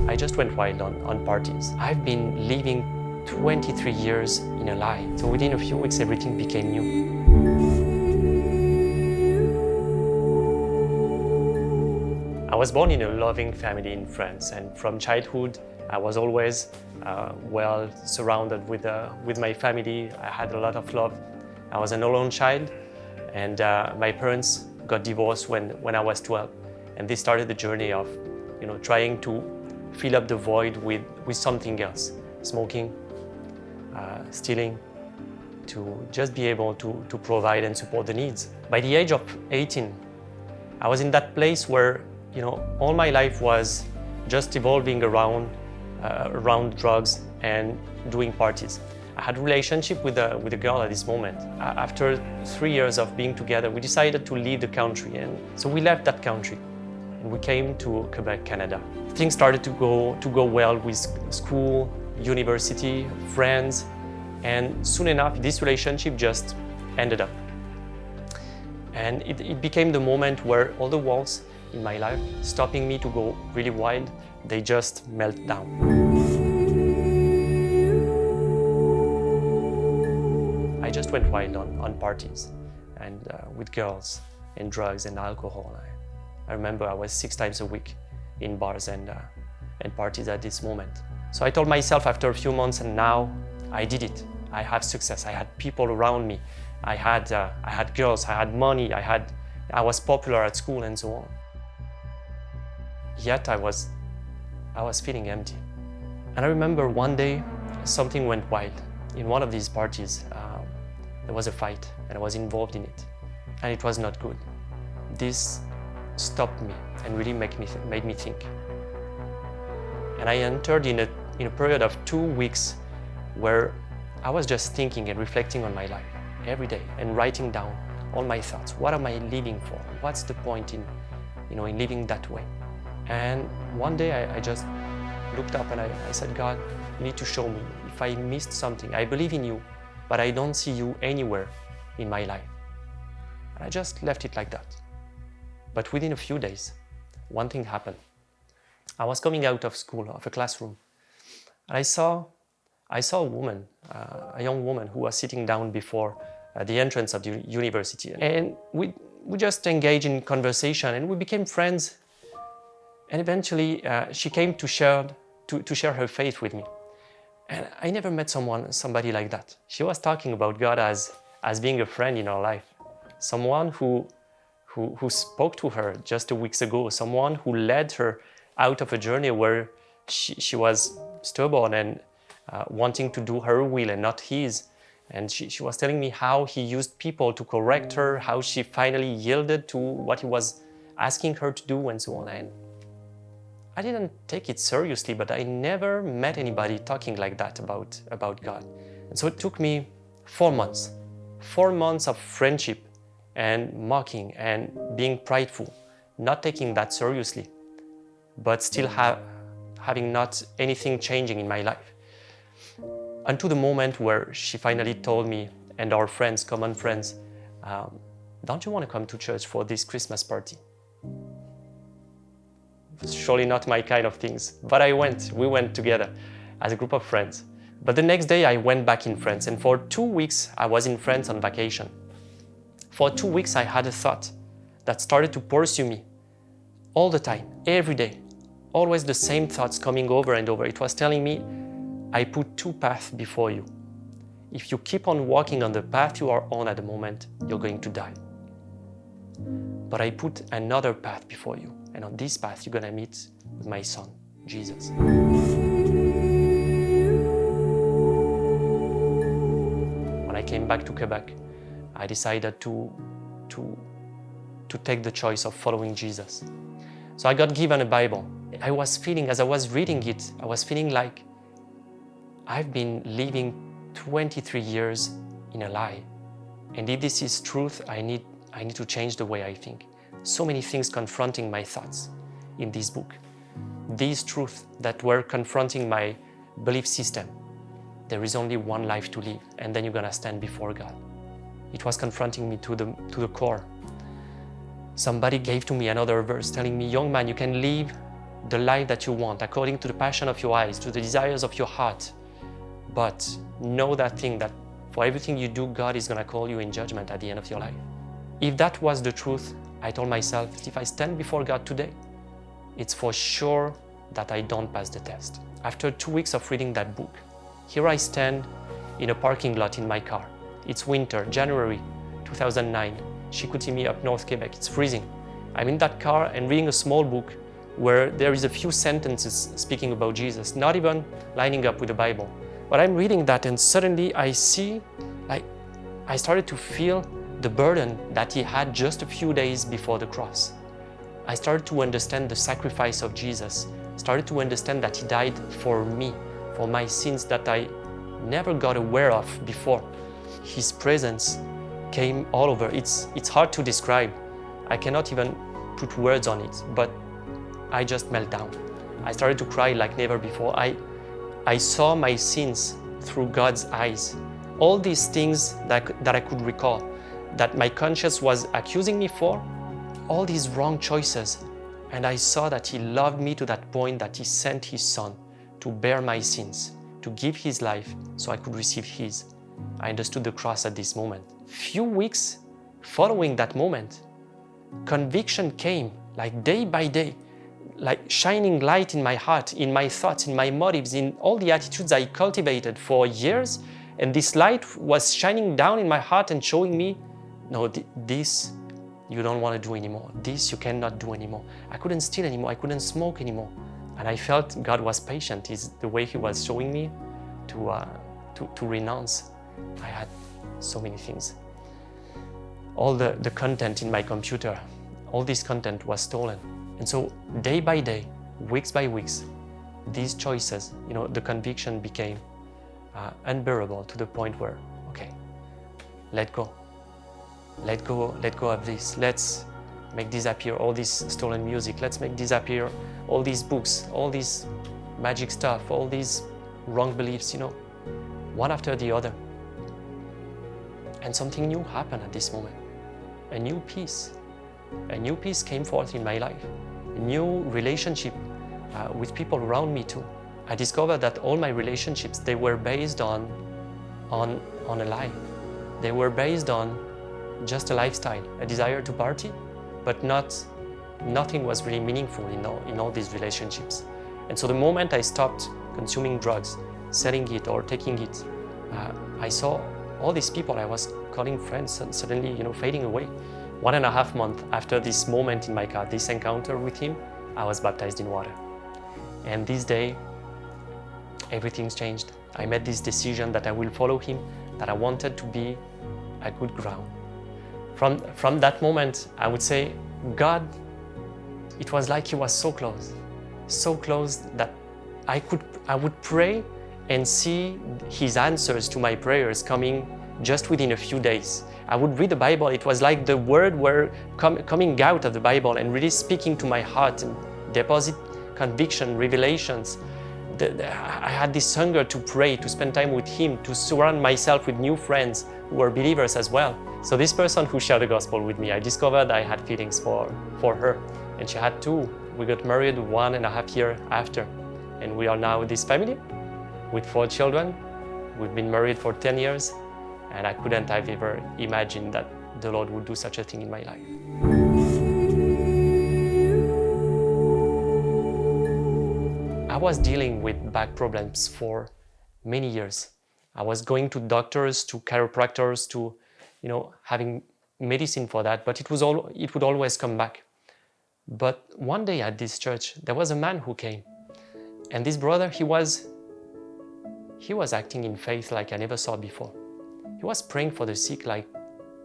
I just went wild on parties. I've been living 23 years in a lie. So within a few weeks, everything became new. I was born in a loving family in France, and from childhood, I was always well surrounded with my family. I had a lot of love. I was an alone child, and my parents got divorced when I was 12. And this started the journey of, trying to fill up the void with something else, smoking, stealing, to just be able to provide and support the needs. By the age of 18, I was in that place where, all my life was just evolving around drugs and doing parties. I had a relationship with a girl at this moment. After 3 years of being together, we decided to leave the country, and so we left that country and we came to Quebec, Canada. Things started to go well with school, university, friends, and soon enough this relationship just ended up. And it became the moment where all the walls in my life, stopping me to go really wild, they just melt down. I just went wild on parties and with girls and drugs and alcohol. I remember I was 6 times a week in bars and parties at this moment. So I told myself after a few months, and now I did it. I have success. I had people around me. I had girls. I had money. I was popular at school and so on. Yet I was feeling empty. And I remember one day something went wild. In one of these parties, there was a fight, and I was involved in it, and it was not good. This stopped me and really made me think. And I entered in a period of 2 weeks where I was just thinking and reflecting on my life every day and writing down all my thoughts. What am I living for? What's the point in living that way? And one day I just looked up and I said, God, you need to show me if I missed something. I believe in you, but I don't see you anywhere in my life. And I just left it like that. But within a few days, one thing happened. I was coming out of school, of a classroom, and I saw a woman, a young woman who was sitting down before the entrance of the university. And we just engaged in conversation, and we became friends. And eventually she came to share her faith with me. And I never met somebody like that. She was talking about God as being a friend in her life, someone who spoke to her just 2 weeks ago, someone who led her out of a journey where she was stubborn and wanting to do her will and not his. And she was telling me how he used people to correct her, how she finally yielded to what he was asking her to do and so on. And I didn't take it seriously, but I never met anybody talking like that about God. And so it took me 4 months, 4 months of friendship and mocking and being prideful, not taking that seriously, but still having not anything changing in my life. Until the moment where she finally told me and our friends, common friends, don't you want to come to church for this Christmas party? Surely not my kind of things, but I went. We went together as a group of friends. But the next day I went back in France, and for 2 weeks I was in France on vacation. For 2 weeks I had a thought that started to pursue me all the time, every day. Always the same thoughts coming over and over. It was telling me, I put 2 paths before you. If you keep on walking on the path you are on at the moment, you're going to die. But I put another path before you. And on this path, you're gonna meet with my son, Jesus. When I came back to Quebec, I decided to take the choice of following Jesus. So I got given a Bible. I was feeling, as I was reading it, I was feeling like I've been living 23 years in a lie. And if this is truth, I need to change the way I think. So many things confronting my thoughts in this book. These truths that were confronting my belief system. There is only one life to live, and then you're gonna stand before God. It was confronting me to the core. Somebody gave to me another verse telling me, young man, you can live the life that you want, according to the passion of your eyes, to the desires of your heart. But know that thing that for everything you do, God is going to call you in judgment at the end of your life. If that was the truth, I told myself, if I stand before God today, it's for sure that I don't pass the test. After 2 weeks of reading that book, here I stand in a parking lot in my car. It's winter, January 2009, Chicoutimi up North Quebec. It's freezing. I'm in that car and reading a small book where there is a few sentences speaking about Jesus, not even lining up with the Bible. But I'm reading that and suddenly I see, I started to feel the burden that he had just a few days before the cross. I started to understand the sacrifice of Jesus, started to understand that he died for me, for my sins that I never got aware of before. His presence came all over. It's hard to describe. I cannot even put words on it, but I just melt down. I started to cry like never before. I saw my sins through God's eyes. All these things that I could recall, that my conscience was accusing me for, all these wrong choices. And I saw that he loved me to that point that he sent his son to bear my sins, to give his life so I could receive his. I understood the cross at this moment. Few weeks following that moment, conviction came like day by day, like shining light in my heart, in my thoughts, in my motives, in all the attitudes I cultivated for years. And this light was shining down in my heart and showing me, no, this you don't want to do anymore. This you cannot do anymore. I couldn't steal anymore. I couldn't smoke anymore. And I felt God was patient. It's the way he was showing me to renounce. I had so many things. All the content in my computer, all this content was stolen. And so day by day, weeks by weeks, these choices, the conviction became unbearable to the point where, okay, let go of this. Let's make disappear all this stolen music. Let's make disappear all these books, all this magic stuff, all these wrong beliefs, one after the other. And something new happened at this moment. A new peace came forth in my life. A new relationship with people around me too. I discovered that all my relationships, they were based on a lie. They were based on just a lifestyle, a desire to party, but nothing was really meaningful in all these relationships. And so the moment I stopped consuming drugs, selling it or taking it, I saw all these people I was calling friends and suddenly, fading away. 1.5 months after this moment in my car, this encounter with him, I was baptized in water. And this day, everything's changed. I made this decision that I will follow him, that I wanted to be a good ground. From that moment, I would say, God, it was like he was so close that I would pray and see his answers to my prayers coming just within a few days. I would read the Bible. It was like the word were coming out of the Bible and really speaking to my heart and deposit conviction, revelations. I had this hunger to pray, to spend time with him, to surround myself with new friends who were believers as well. So this person who shared the gospel with me, I discovered I had feelings for her, and she had too. We got married 1.5 years after, and we are now this family with 4 children. We've been married for 10 years, and I couldn't have ever imagined that the Lord would do such a thing in my life. I was dealing with back problems for many years. I was going to doctors, to chiropractors, to having medicine for that, but it would always come back. But one day at this church, there was a man who came, and this brother, he was acting in faith like I never saw before. He was praying for the sick like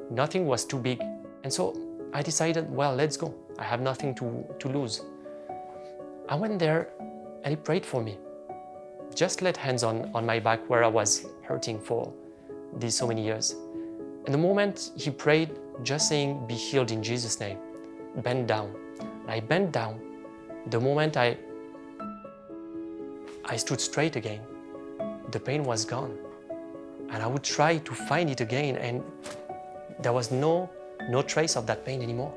nothing was too big. And so I decided, well, let's go. I have nothing to lose. I went there and he prayed for me. Just laid hands on my back where I was hurting for these so many years. And the moment he prayed, just saying, be healed in Jesus' name, bend down. And I bent down. The moment I stood straight again, the pain was gone. And I would try to find it again, and there was no trace of that pain anymore.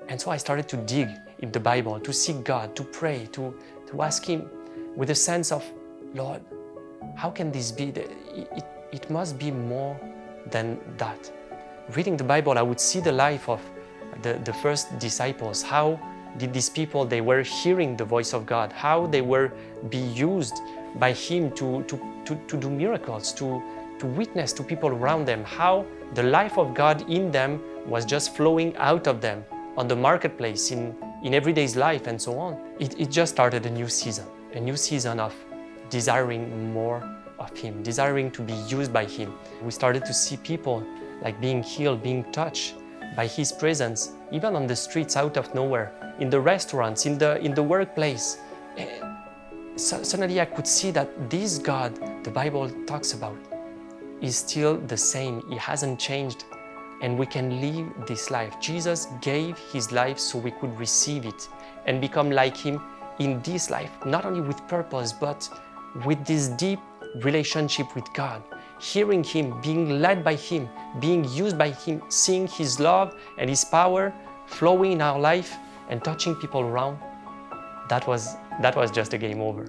And so I started to dig in the Bible, to seek God, to pray, to ask Him with a sense of, Lord, how can this be? It must be more than that. Reading the Bible, I would see the life of the first disciples. How did these people, they were hearing the voice of God, how they were being used by Him to do miracles, to witness to people around them, how the life of God in them was just flowing out of them on the marketplace, in everyday's life and so on. It just started a new season of desiring more of Him, desiring to be used by Him. We started to see people like being healed, being touched by His presence, even on the streets out of nowhere, in the restaurants, in the workplace. Suddenly I could see that this God the Bible talks about is still the same. He hasn't changed, and we can live this life. Jesus gave His life so we could receive it and become like Him in this life, not only with purpose, but with this deep relationship with God, hearing Him, being led by Him, being used by Him, seeing His love and His power flowing in our life and touching people around. That was just a game over.